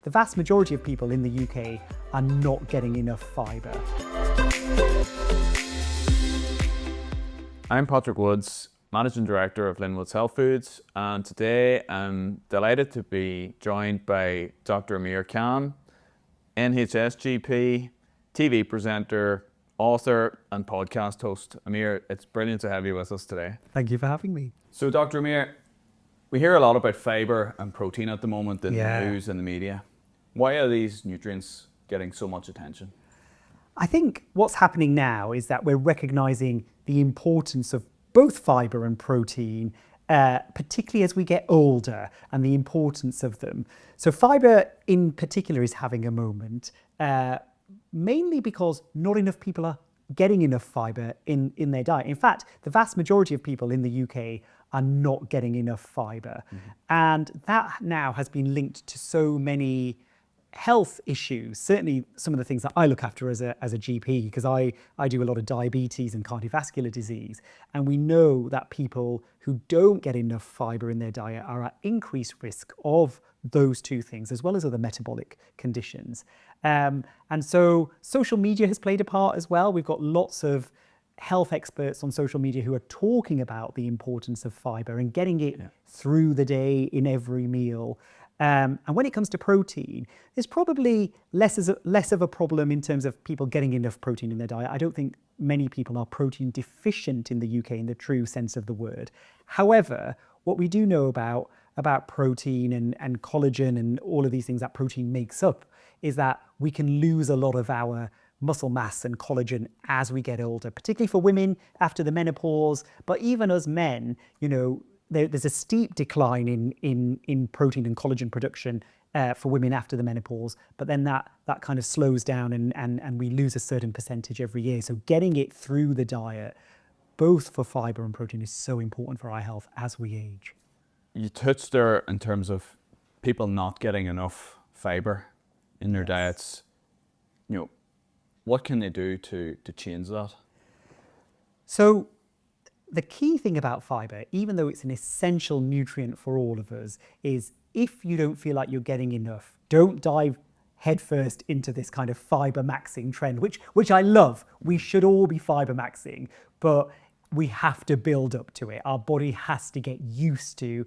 the vast majority of people in the UK are not getting enough fibre. I'm Patrick Woods, Managing Director of Linwoods Health Foods, and today I'm delighted to be joined by Dr Amir Khan, NHS GP, TV presenter, author and podcast host. Amir, it's brilliant to have you with us today. Thank you for having me. So Dr Amir, we hear a lot about fibre and protein at the moment in the news and the media. Why are these nutrients getting so much attention? I think what's happening now is that we're recognising the importance of both fibre and protein, particularly as we get older, and the importance of them. So fibre in particular is having a moment, mainly because not enough people are getting enough fibre in their diet. In fact, the vast majority of people in the UK are not getting enough fibre. And that now has been linked to so many health issues, certainly some of the things that I look after as a GP, because I do a lot of diabetes and cardiovascular disease. And we know that people who don't get enough fibre in their diet are at increased risk of those two things, as well as other metabolic conditions. And so social media has played a part as well. We've got lots of health experts on social media who are talking about the importance of fibre and getting it through the day in every meal. And when it comes to protein, there's probably less of a problem in terms of people getting enough protein in their diet. I don't think many people are protein deficient in the UK in the true sense of the word. However, what we do know about protein and collagen and all of these things that protein makes up is that we can lose a lot of our muscle mass and collagen as we get older, particularly for women after the menopause, but even as men, you know, there's a steep decline in protein and collagen production for women after the menopause, but then that kind of slows down and we lose a certain percentage every year. So getting it through the diet, both for fibre and protein, is so important for our health as we age. You touched there in terms of people not getting enough fibre in their diets. You know, what can they do to change that? So the key thing about fibre, even though it's an essential nutrient for all of us, is if you don't feel like you're getting enough, don't dive headfirst into this kind of fibre maxing trend, which I love. We should all be fibre maxing, but we have to build up to it. Our body has to get used to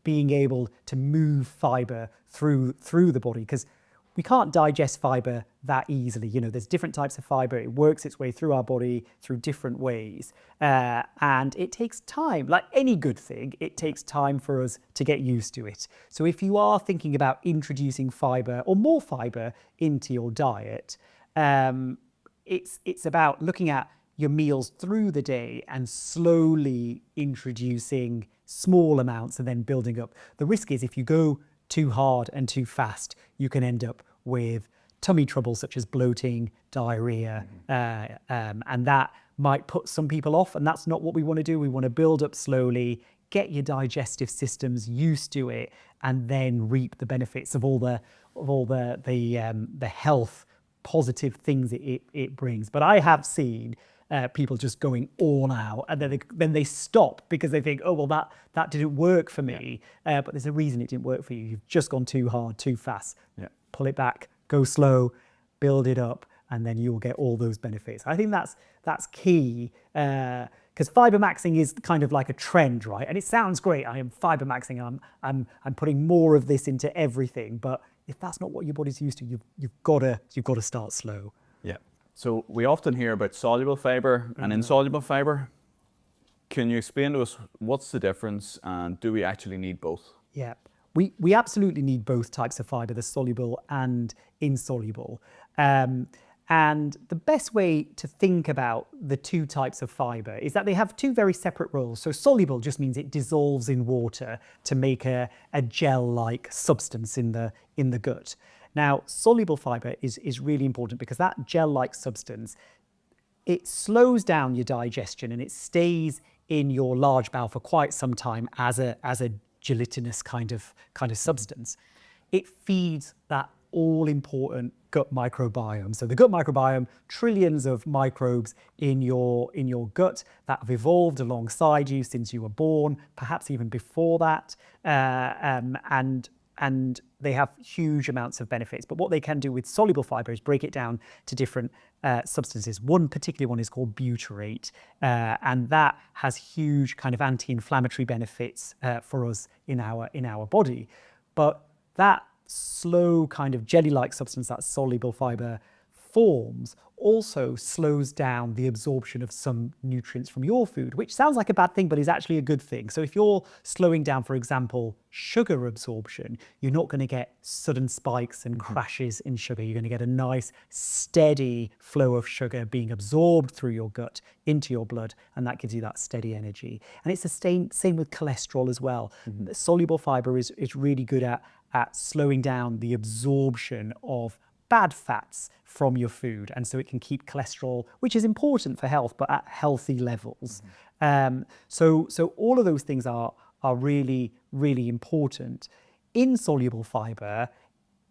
being able to move fibre through the body, because we can't digest fibre that easily. You know, there's different types of fibre. It works its way through our body through different ways. And it takes time. Like any good thing, it takes time for us to get used to it. So if you are thinking about introducing fibre or more fibre into your diet, it's about looking at your meals through the day and slowly introducing small amounts and then building up. The risk is if you go too hard and too fast, you can end up with tummy trouble such as bloating, diarrhea, and that might put some people off, and that's not what we want to do. We want to build up slowly, get your digestive systems used to it, and then reap the benefits of all the health positive things it brings. But I have seen people just going all out, and then they stop because they think, oh well, that didn't work for me. But there's a reason it didn't work for you. You've just gone too hard, too fast. Pull it back, go slow, build it up, and then you'll get all those benefits. I think that's key, because fibre maxing is kind of like a trend, right? And it sounds great. I am fibre maxing. I'm putting more of this into everything. But if that's not what your body's used to, you've got to start slow. Yeah. So we often hear about soluble fibre and insoluble fibre. Can you explain to us what's the difference, and do we actually need both? Yeah, we absolutely need both types of fibre, the soluble and insoluble. And the best way to think about the two types of fibre is that they have two very separate roles. So soluble just means it dissolves in water to make a gel-like substance in the gut. Now, soluble fibre is really important because that gel-like substance, it slows down your digestion and it stays in your large bowel for quite some time as a gelatinous kind of substance. It feeds that all-important gut microbiome. So the gut microbiome, trillions of microbes in your gut that have evolved alongside you since you were born, perhaps even before that, and they have huge amounts of benefits. But what they can do with soluble fibre is break it down to different substances. One particular one is called butyrate, and that has huge kind of anti-inflammatory benefits for us in our body. But that slow kind of jelly-like substance that soluble fibre forms also slows down the absorption of some nutrients from your food, which sounds like a bad thing, but is actually a good thing. So if you're slowing down, for example, sugar absorption, you're not going to get sudden spikes and crashes in sugar. You're going to get a nice, steady flow of sugar being absorbed through your gut into your blood, and that gives you that steady energy. And it's the same with cholesterol as well. Soluble fibre is really good at slowing down the absorption of bad fats from your food, and so it can keep cholesterol, which is important for health, but at healthy levels. So all of those things are really, really important. Insoluble fibre,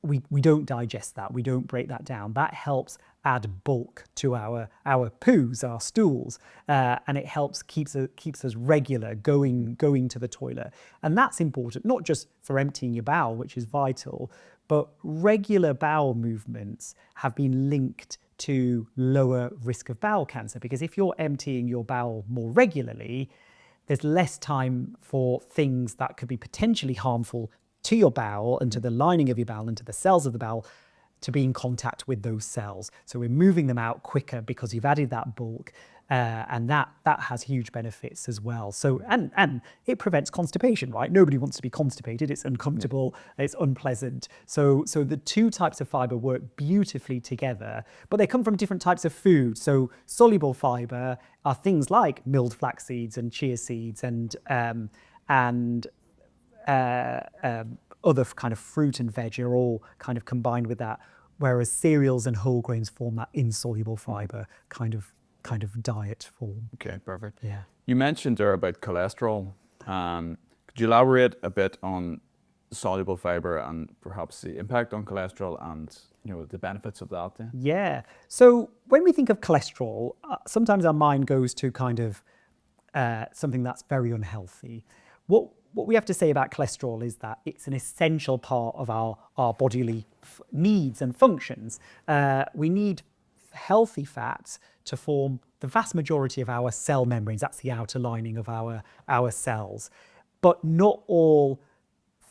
we don't digest that, we don't break that down. That helps add bulk to our poos, our stools, and it helps keeps us regular, going to the toilet. And that's important, not just for emptying your bowel, which is vital, but regular bowel movements have been linked to lower risk of bowel cancer, because if you're emptying your bowel more regularly, there's less time for things that could be potentially harmful to your bowel and to the lining of your bowel and to the cells of the bowel to be in contact with those cells. So we're moving them out quicker because you've added that bulk, and that has huge benefits as well. So and it prevents constipation, right? Nobody wants to be constipated. It's uncomfortable, it's unpleasant. So the two types of fibre work beautifully together, but they come from different types of food. So soluble fibre are things like milled flax seeds and chia seeds and other kind of fruit and veg are all kind of combined with that, whereas cereals and whole grains form that insoluble fibre kind of diet form. Okay, perfect. Yeah. You mentioned there about cholesterol. Could you elaborate a bit on soluble fibre and perhaps the impact on cholesterol and the benefits of that then? Yeah. So when we think of cholesterol, sometimes our mind goes to kind of something that's very unhealthy. What we have to say about cholesterol is that it's an essential part of our bodily needs and functions. We need healthy fats to form the vast majority of our cell membranes. That's the outer lining of our cells. But not all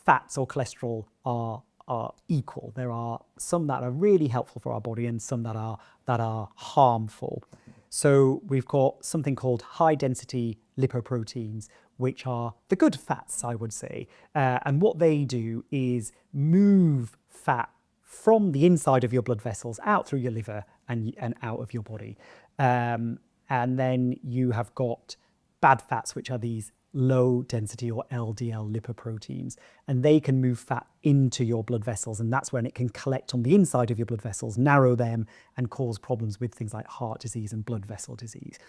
fats or cholesterol are equal. There are some that are really helpful for our body and some that are harmful. So we've got something called high density lipoproteins, which are the good fats, I would say. And what they do is move fat from the inside of your blood vessels out through your liver and out of your body. And then you have got bad fats, which are these low density or LDL lipoproteins, and they can move fat into your blood vessels, and that's when it can collect on the inside of your blood vessels, narrow them, and cause problems with things like heart disease and blood vessel disease.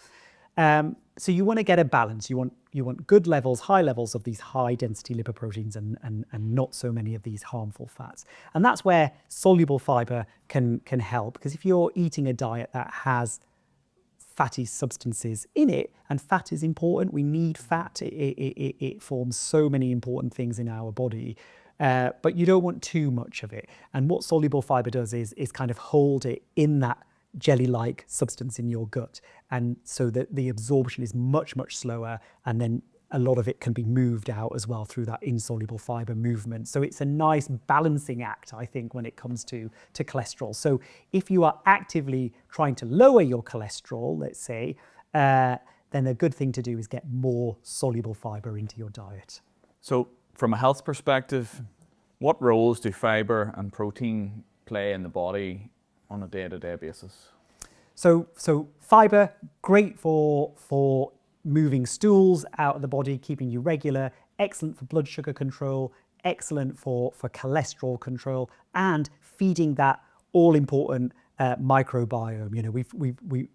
So you want to get a balance. You want good levels, high levels of these high density lipoproteins and not so many of these harmful fats. And that's where soluble fibre can help, because if you're eating a diet that has fatty substances in it, and fat is important, we need fat, it forms so many important things in our body, but you don't want too much of it. And what soluble fibre does is kind of hold it in that jelly-like substance in your gut, and so that the absorption is much slower, and then a lot of it can be moved out as well through that insoluble fibre movement. So it's a nice balancing act, I think, when it comes to cholesterol. So if you are actively trying to lower your cholesterol, let's say, then a good thing to do is get more soluble fibre into your diet. So from a health perspective, what roles do fibre and protein play in the body on a day-to-day basis? So fibre, great for moving stools out of the body, keeping you regular, excellent for blood sugar control, excellent for cholesterol control, and feeding that all-important microbiome.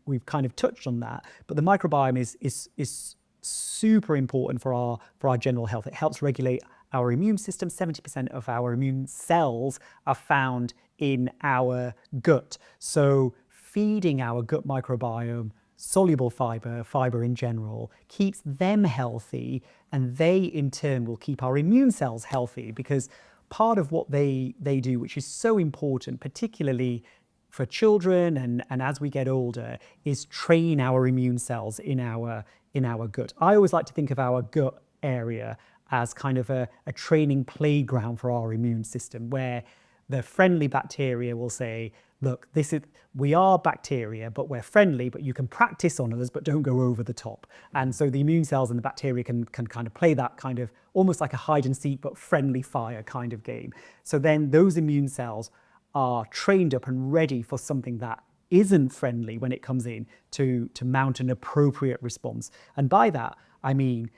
We've kind of touched on that, but the microbiome is super important for our general health. It helps regulate our immune system. 70% of our immune cells are found in our gut. So feeding our gut microbiome soluble fibre in general, keeps them healthy, and they in turn will keep our immune cells healthy, because part of what they do, which is so important, particularly for children and as we get older, is train our immune cells in our gut. I always like to think of our gut area as kind of a training playground for our immune system, where the friendly bacteria will say, look, we are bacteria, but we're friendly, but you can practice on us, but don't go over the top. And so the immune cells and the bacteria can kind of play that kind of almost like a hide and seek, but friendly fire kind of game. So then those immune cells are trained up and ready for something that isn't friendly when it comes in to mount an appropriate response. And by that, I mean,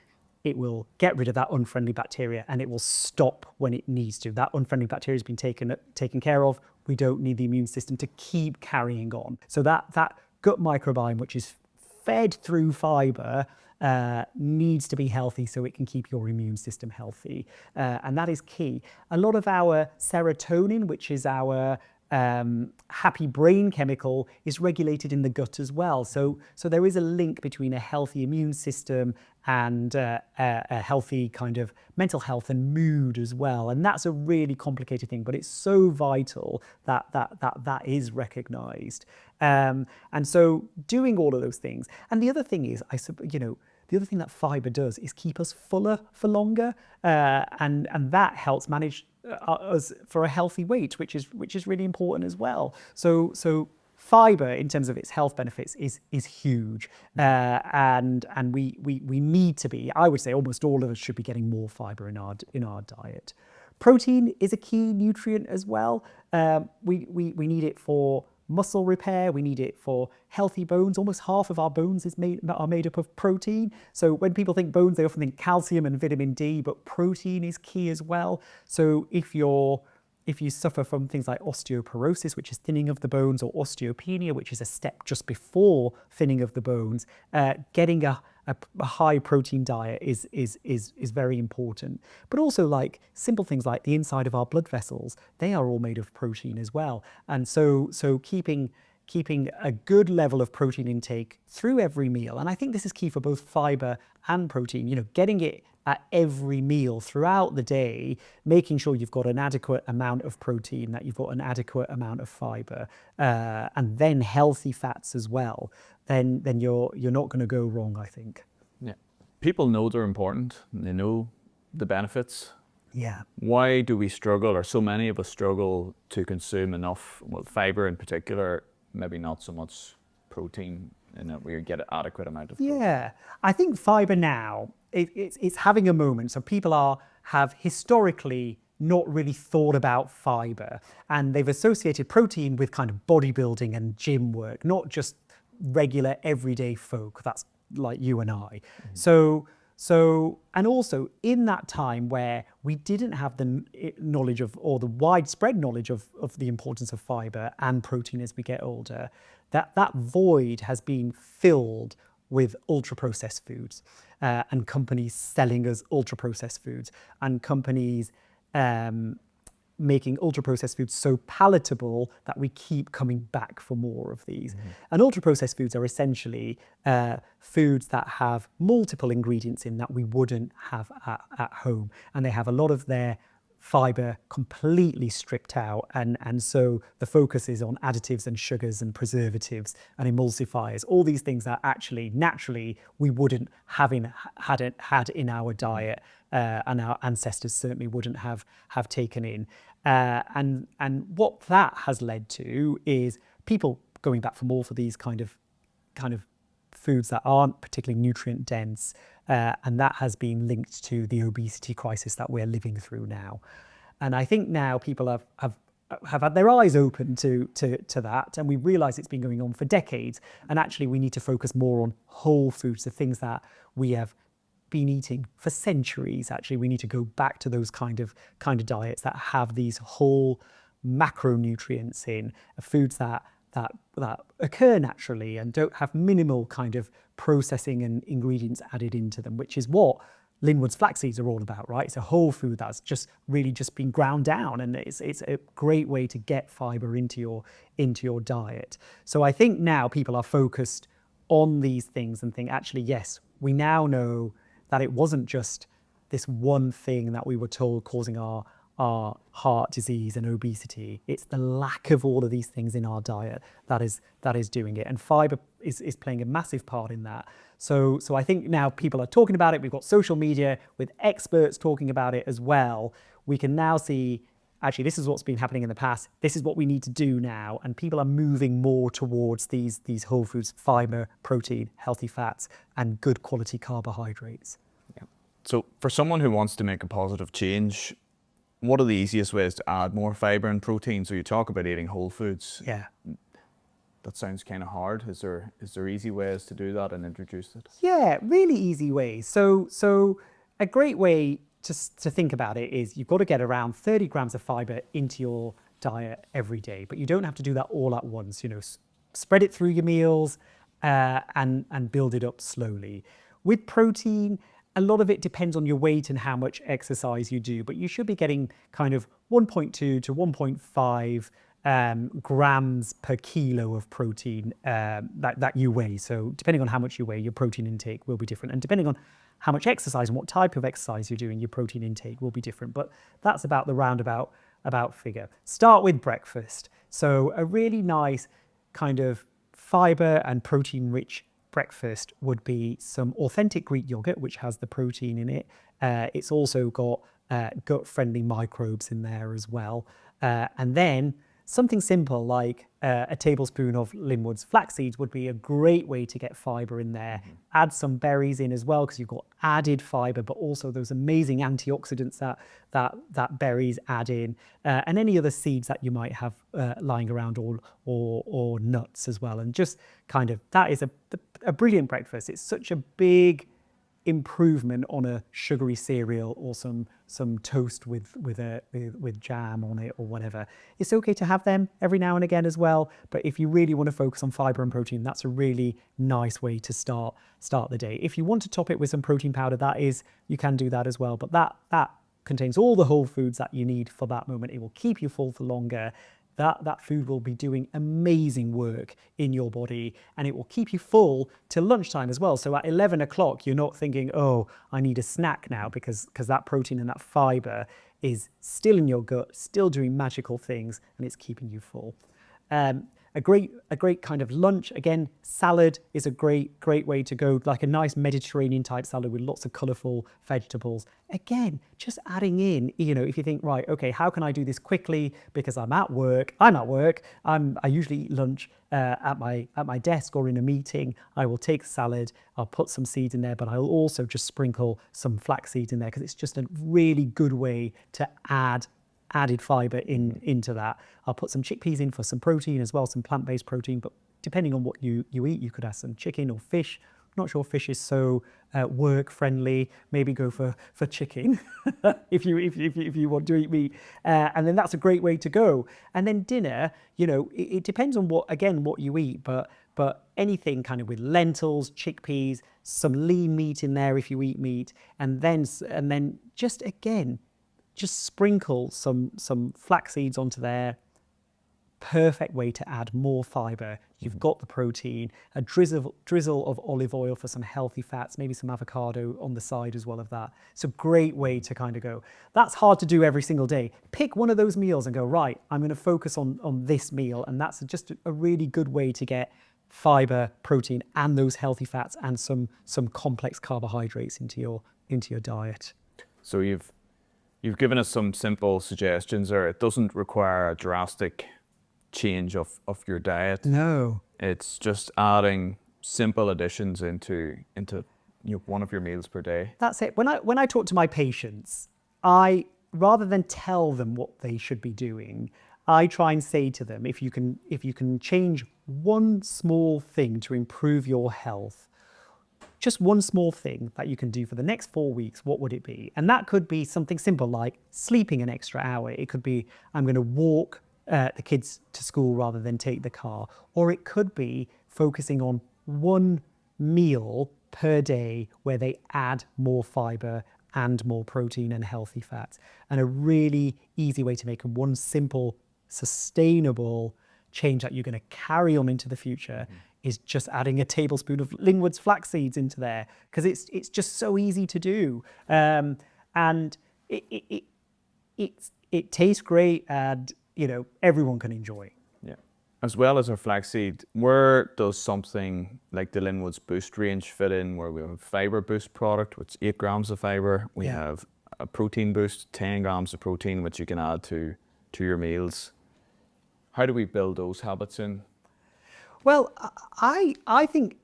it will get rid of that unfriendly bacteria and it will stop when it needs to. That unfriendly bacteria has been taken care of. We don't need the immune system to keep carrying on. So that gut microbiome, which is fed through fibre, needs to be healthy so it can keep your immune system healthy. And that is key. A lot of our serotonin, which is our happy brain chemical, is regulated in the gut as well. So there is a link between a healthy immune system and a healthy kind of mental health and mood as well. And that's a really complicated thing, but it's so vital that is recognized. And so doing all of those things. And the other thing is, the other thing that fibre does is keep us fuller for longer, and that helps manage us for a healthy weight, which is really important as well. So fibre, in terms of its health benefits, is huge, and we need to be. I would say almost all of us should be getting more fibre in our diet. Protein is a key nutrient as well. We need it for muscle repair. We need it for healthy bones. Almost half of our bones are made up of protein. So when people think bones, they often think calcium and vitamin D, but protein is key as well. So if you suffer from things like osteoporosis, which is thinning of the bones, or osteopenia, which is a step just before thinning of the bones, getting a high protein diet is very important. But also, like simple things like the inside of our blood vessels, they are all made of protein as well. And so keeping a good level of protein intake through every meal, and I think this is key for both fibre and protein, getting it at every meal throughout the day, making sure you've got an adequate amount of protein, that you've got an adequate amount of fibre, and then healthy fats as well, then you're not going to go wrong, I think. Yeah. People know they're important. They know the benefits. Yeah. Why do we struggle, or so many of us struggle, to consume enough, fibre in particular, maybe not so much protein, in that we get an adequate amount of protein? Yeah. I think fibre now, it's having a moment. So people have historically not really thought about fibre, and they've associated protein with kind of bodybuilding and gym work, not just regular everyday folk. That's like you and I. Mm-hmm. So, and also in that time where we didn't have the knowledge of, or the widespread knowledge of the importance of fibre and protein as we get older, that void has been filled with ultra-processed foods, and companies selling us ultra-processed foods, and companies making ultra-processed foods so palatable that we keep coming back for more of these. Mm-hmm. And ultra-processed foods are essentially foods that have multiple ingredients in that we wouldn't have at home. And they have a lot of their fibre completely stripped out, and so the focus is on additives and sugars and preservatives and emulsifiers, all these things that actually naturally we wouldn't have had in our diet, and our ancestors certainly wouldn't have taken in, and what that has led to is people going back for more for these kind of foods that aren't particularly nutrient dense, and that has been linked to the obesity crisis that we're living through now. And I think now people have had their eyes open to that, and we realise it's been going on for decades, and actually we need to focus more on whole foods, the things that we have been eating for centuries. Actually, we need to go back to those kind of diets that have these whole macronutrients in, foods that occur naturally and don't have minimal kind of processing and ingredients added into them, which is what Linwoods flax seeds are all about, right? It's a whole food that's just been ground down, and it's a great way to get fibre into your diet. So I think now people are focused on these things and think, actually, yes, we now know that it wasn't just this one thing that we were told causing our are heart disease and obesity. It's the lack of all of these things in our diet that is doing it. And fibre is playing a massive part in that. So I think now people are talking about it. We've got social media with experts talking about it as well. We can now see, actually, this is what's been happening in the past. This is what we need to do now. And people are moving more towards these whole foods, fibre, protein, healthy fats, and good quality carbohydrates. Yeah. So for someone who wants to make a positive change, what are the easiest ways to add more fibre and protein? So you talk about eating whole foods. Yeah. That sounds kind of hard. Is there easy ways to do that and introduce it? Yeah, really easy ways. So a great way to think about it is you've got to get around 30 grams of fibre into your diet every day, but you don't have to do that all at once. Spread it through your meals and build it up slowly. With protein, a lot of it depends on your weight and how much exercise you do, but you should be getting kind of 1.2 to 1.5 grams per kilo of protein that you weigh. So depending on how much you weigh, your protein intake will be different. And depending on how much exercise and what type of exercise you're doing, your protein intake will be different. But that's about the roundabout figure. Start with breakfast. So a really nice kind of fibre and protein-rich breakfast would be some authentic Greek yogurt, which has the protein in it. It's also got gut-friendly microbes in there as well. And then something simple like a tablespoon of Linwoods flax seeds would be a great way to get fibre in there. Mm-hmm. Add some berries in as well, because you've got added fibre, but also those amazing antioxidants that berries add in, and any other seeds that you might have lying around, or nuts as well. And just kind of, that is a brilliant breakfast. It's such a big improvement on a sugary cereal or some toast with jam on it or whatever. It's okay to have them every now and again as well, but if you really want to focus on fibre and protein, that's a really nice way to start the day. If you want to top it with some protein powder, you can do that as well, but that contains all the whole foods that you need for that moment. It will keep you full for longer. That food will be doing amazing work in your body, and it will keep you full till lunchtime as well. So at 11 o'clock, you're not thinking, oh, I need a snack now, because that protein and that fibre is still in your gut, still doing magical things, and it's keeping you full. A great kind of lunch, again, salad is a great way to go, like a nice Mediterranean type salad with lots of colourful vegetables. Again, just adding in, if you think, right, okay, how can I do this quickly? Because I'm at work, I usually eat lunch at my desk or in a meeting. I will take a salad, I'll put some seeds in there, but I'll also just sprinkle some flax seeds in there, because it's just a really good way to added fibre into that. I'll put some chickpeas in for some protein as well, some plant-based protein, but depending on what you eat, you could have some chicken or fish. I'm not sure fish is so work-friendly. Maybe go for chicken if you want to eat meat. And then that's a great way to go. And then dinner, it depends on what you eat, but anything kind of with lentils, chickpeas, some lean meat in there if you eat meat, and then just sprinkle some flax seeds onto there. Perfect way to add more fibre. You've got the protein, a drizzle of olive oil for some healthy fats, maybe some avocado on the side as well of that. It's a great way to kind of go. That's hard to do every single day. Pick one of those meals and go, right, I'm going to focus on this meal. And that's just a really good way to get fibre, protein, and those healthy fats and some complex carbohydrates into your diet. So You've given us some simple suggestions there. It doesn't require a drastic change of your diet. No. It's just adding simple additions into one of your meals per day. That's it. When I talk to my patients, I, rather than tell them what they should be doing, I try and say to them, if you can change one small thing to improve your health, just one small thing that you can do for the next 4 weeks, what would it be? And that could be something simple like sleeping an extra hour. It could be, I'm going to walk the kids to school rather than take the car. Or it could be focusing on one meal per day where they add more fibre and more protein and healthy fats. And a really easy way to make one simple, sustainable change that you're going to carry on into the future is just adding a tablespoon of Linwoods flax seeds into there, because it's just so easy to do, and it tastes great, and everyone can enjoy. Yeah. As well as our flaxseed, where does something like the Linwoods Boost range fit in, where we have a Fibre Boost product, which is 8 grams of fibre. We have a protein boost, 10 grams of protein, which you can add to your meals. How do we build those habits in? Well, I think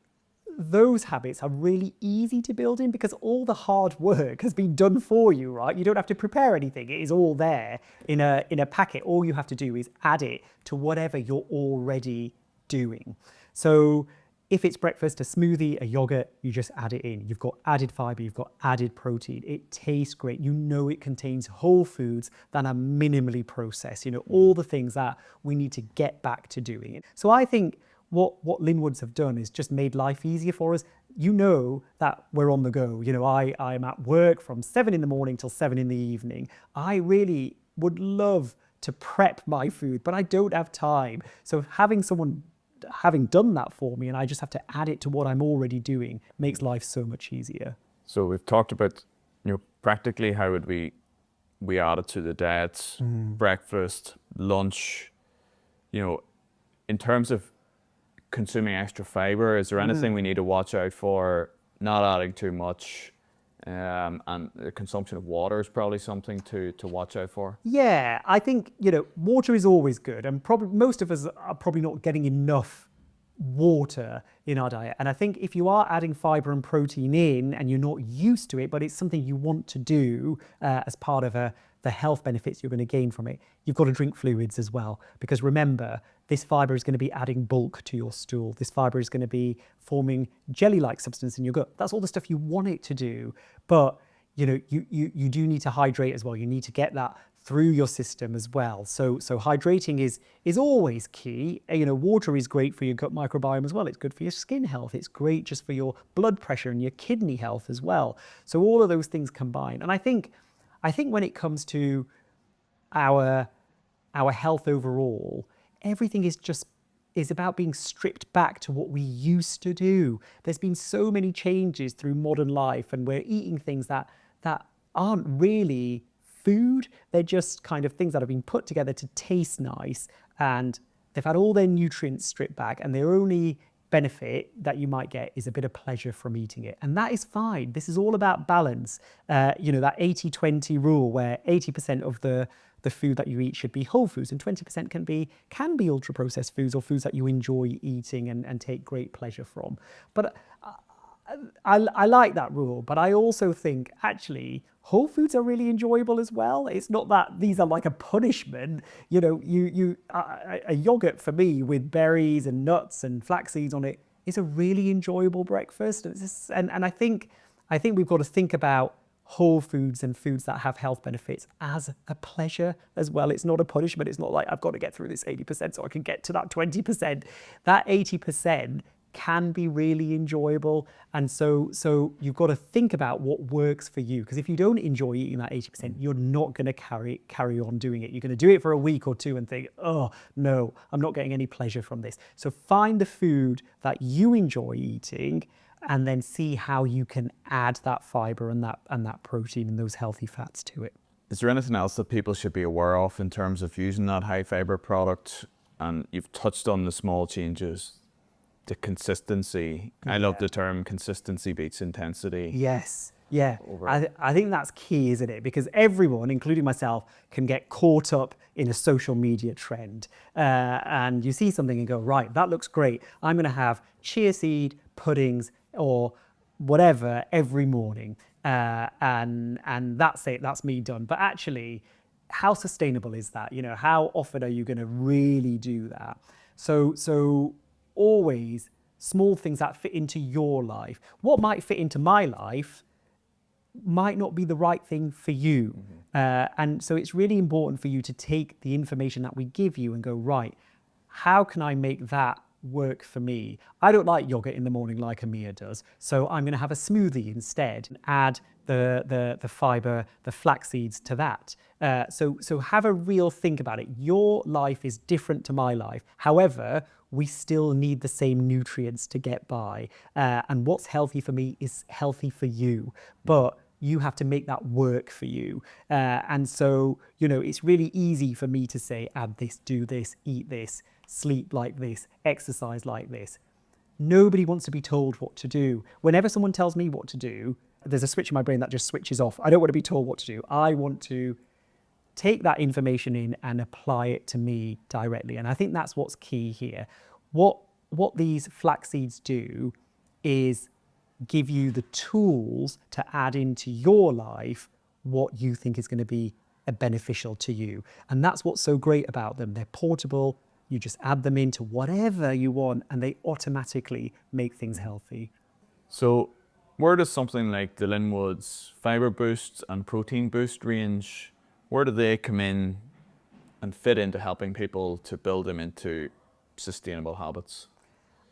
those habits are really easy to build in because all the hard work has been done for you, right? You don't have to prepare anything. It is all there in a packet. All you have to do is add it to whatever you're already doing. So if it's breakfast, a smoothie, a yogurt, you just add it in. You've got added fiber, you've got added protein. It tastes great. You know it contains whole foods that are minimally processed. All the things that we need to get back to doing it. So I think what Linwoods have done is just made life easier for us. That we're on the go. I'm at work from 7 in the morning till 7 in the evening. I really would love to prep my food, but I don't have time. So having someone having done that for me and I just have to add it to what I'm already doing makes life so much easier. So we've talked about, practically how would we add it to the diet, breakfast, lunch, in terms of consuming extra fiber, is there anything we need to watch out for, not adding too much? And the consumption of water is probably something to watch out for. Yeah, I think, water is always good, and probably most of us are probably not getting enough water in our diet. And I think if you are adding fiber and protein in and you're not used to it, but it's something you want to do as part of the health benefits you're going to gain from it, you've got to drink fluids as well. Because remember, this fiber is going to be adding bulk to your stool. This fiber is going to be forming jelly-like substance in your gut. That's all the stuff you want it to do. But you do need to hydrate as well. You need to get that through your system as well. So hydrating is always key. Water is great for your gut microbiome as well. It's good for your skin health. It's great just for your blood pressure and your kidney health as well. So all of those things combine. And I think when it comes to our health overall, everything is about being stripped back to what we used to do. There's been so many changes through modern life, and we're eating things that aren't really food. They're just kind of things that have been put together to taste nice, and they've had all their nutrients stripped back, and their only benefit that you might get is a bit of pleasure from eating it. And that is fine. This is all about balance. That 80-20 rule, where 80% of the food that you eat should be whole foods and 20% can be ultra processed foods or foods that you enjoy eating and take great pleasure from. But I like that rule, but I also think actually whole foods are really enjoyable as well. It's not that these are like a punishment. A yogurt for me with berries and nuts and flax seeds on it is a really enjoyable breakfast. And I think we've got to think about whole foods and foods that have health benefits as a pleasure as well. It's not a punishment. It's not like I've got to get through this 80% so I can get to that 20%. That 80% can be really enjoyable. And so you've got to think about what works for you. Because if you don't enjoy eating that 80%, you're not going to carry on doing it. You're going to do it for a week or two and think, oh, no, I'm not getting any pleasure from this. So find the food that you enjoy eating and then see how you can add that fiber and that protein and those healthy fats to it. Is there anything else that people should be aware of in terms of using that high fiber product? And you've touched on the small changes, the consistency. Yeah. I love the term consistency beats intensity. Yes. Yeah, I think that's key, isn't it? Because everyone, including myself, can get caught up in a social media trend. And you see something and go, right, that looks great. I'm going to have chia seed puddings or whatever every morning. And that's it, that's me done. But actually, how sustainable is that? How often are you going to really do that? So always small things that fit into your life. What might fit into my life might not be the right thing for you. And so it's really important for you to take the information that we give you and go, right, how can I make that work for me? I don't like yogurt in the morning like Amir does, so I'm going to have a smoothie instead and add the fiber, the flax seeds to that. So have a real think about it. Your life is different to my life. However, we still need the same nutrients to get by. And what's healthy for me is healthy for you. But you have to make that work for you. And so, it's really easy for me to say, add this, do this, eat this, sleep like this, exercise like this. Nobody wants to be told what to do. Whenever someone tells me what to do, there's a switch in my brain that just switches off. I don't want to be told what to do. I want to take that information in and apply it to me directly. And I think that's what's key here. What these flax seeds do is give you the tools to add into your life what you think is going to be beneficial to you. And that's what's so great about them. They're portable. You just add them into whatever you want and they automatically make things healthy. So where does something like the Linwoods Fibre Boost and Protein Boost range, where do they come in and fit into helping people to build them into sustainable habits?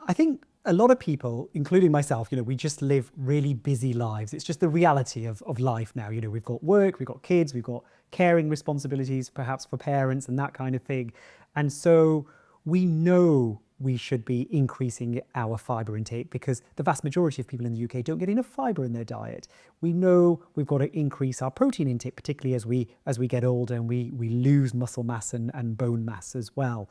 I think a lot of people, including myself, we just live really busy lives. It's just the reality of life now. We've got work, we've got kids, we've got caring responsibilities, perhaps for parents and that kind of thing. And so we know we should be increasing our fibre intake because the vast majority of people in the UK don't get enough fibre in their diet. We know we've got to increase our protein intake, particularly as we get older and we lose muscle mass and bone mass as well.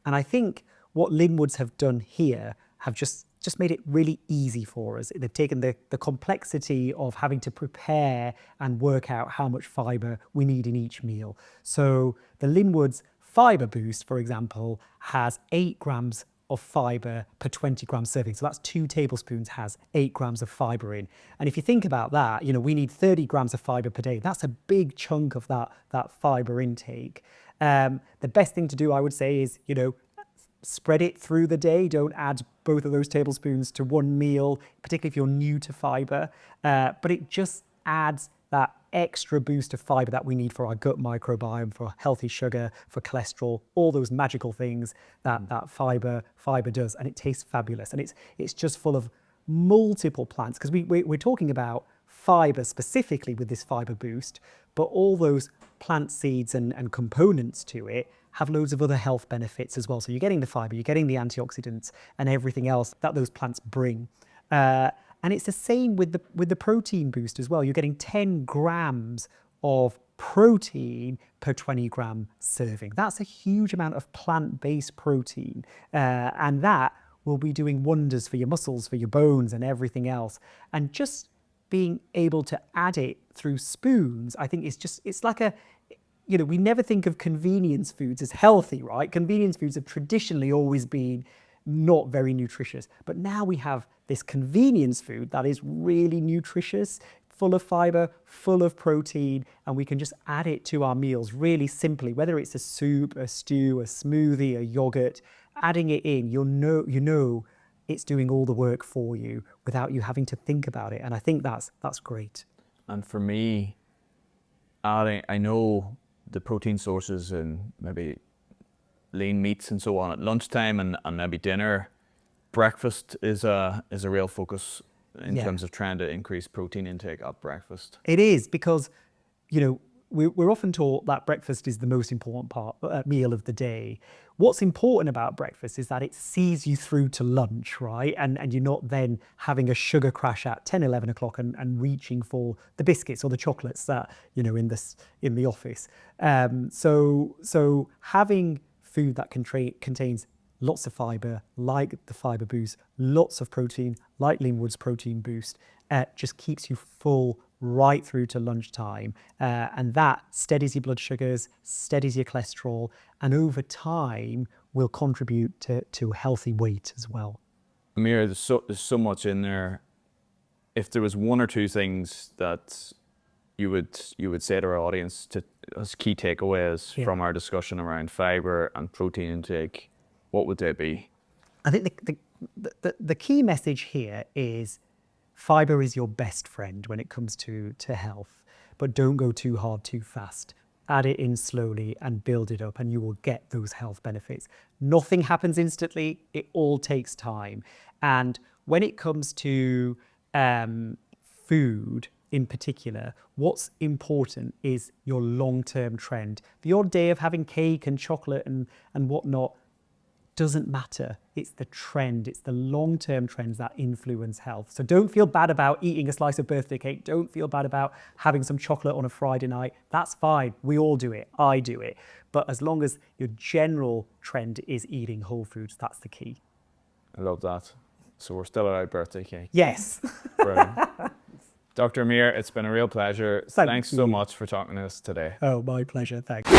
And I think what Linwoods have done here have just made it really easy for us. They've taken the complexity of having to prepare and work out how much fibre we need in each meal. So the Linwoods Fibre Boost, for example, has 8 grams of fibre per 20 gram serving. So that's 2 tablespoons has 8 grams of fibre in. And if you think about that, we need 30 grams of fibre per day. That's a big chunk of that fibre intake. The best thing to do, I would say, is, spread it through the day. Don't add both of those tablespoons to one meal, particularly if you're new to fibre. But it just adds that extra boost of fibre that we need for our gut microbiome, for healthy sugar, for cholesterol, all those magical things that fibre does. And it tastes fabulous. And it's just full of multiple plants, because we're talking about fibre specifically with this Fibre Boost, but all those plant seeds and components to it have loads of other health benefits as well. So you're getting the fibre, you're getting the antioxidants and everything else that those plants bring. And it's the same with the protein boost as well. You're getting 10 grams of protein per 20 gram serving. That's a huge amount of plant-based protein. And that will be doing wonders for your muscles, for your bones and everything else. And just being able to add it through spoons, I think it's like we never think of convenience foods as healthy, right? Convenience foods have traditionally always been not very nutritious. But now we have this convenience food that is really nutritious, full of fibre, full of protein, and we can just add it to our meals really simply, whether it's a soup, a stew, a smoothie, a yogurt. Adding it in, you know it's doing all the work for you without you having to think about it. And I think that's great. And for me, I know the protein sources and maybe lean meats and so on at lunchtime and maybe dinner. Breakfast is a real focus in terms of trying to increase protein intake at breakfast. It is, because we're often taught that breakfast is the most important meal of the day. What's important about breakfast is that it sees you through to lunch, right? And you're not then having a sugar crash at 10, 11 o'clock and reaching for the biscuits or the chocolates that, in the office. So having food that contains lots of fibre, like the Fibre Boost, lots of protein, like Linwoods Protein Boost, just keeps you full right through to lunchtime. And that steadies your blood sugars, steadies your cholesterol, and over time will contribute to healthy weight as well. Amir, there's so much in there. If there was one or two things that you would say to our audience as key takeaways from our discussion around fibre and protein intake, what would they be? I think the key message here is fibre is your best friend when it comes to health, but don't go too hard too fast. Add it in slowly and build it up and you will get those health benefits. Nothing happens instantly, it all takes time. And when it comes to food in particular, what's important is your long-term trend. The odd day of having cake and chocolate and whatnot doesn't matter. It's the trend. It's the long-term trends that influence health. So don't feel bad about eating a slice of birthday cake. Don't feel bad about having some chocolate on a Friday night. That's fine. We all do it. I do it. But as long as your general trend is eating whole foods, that's the key. I love that. So we're still allowed birthday cake. Yes. Brilliant. Dr. Amir, it's been a real pleasure. Thanks so you. much for talking to us today. Oh, my pleasure. Thanks.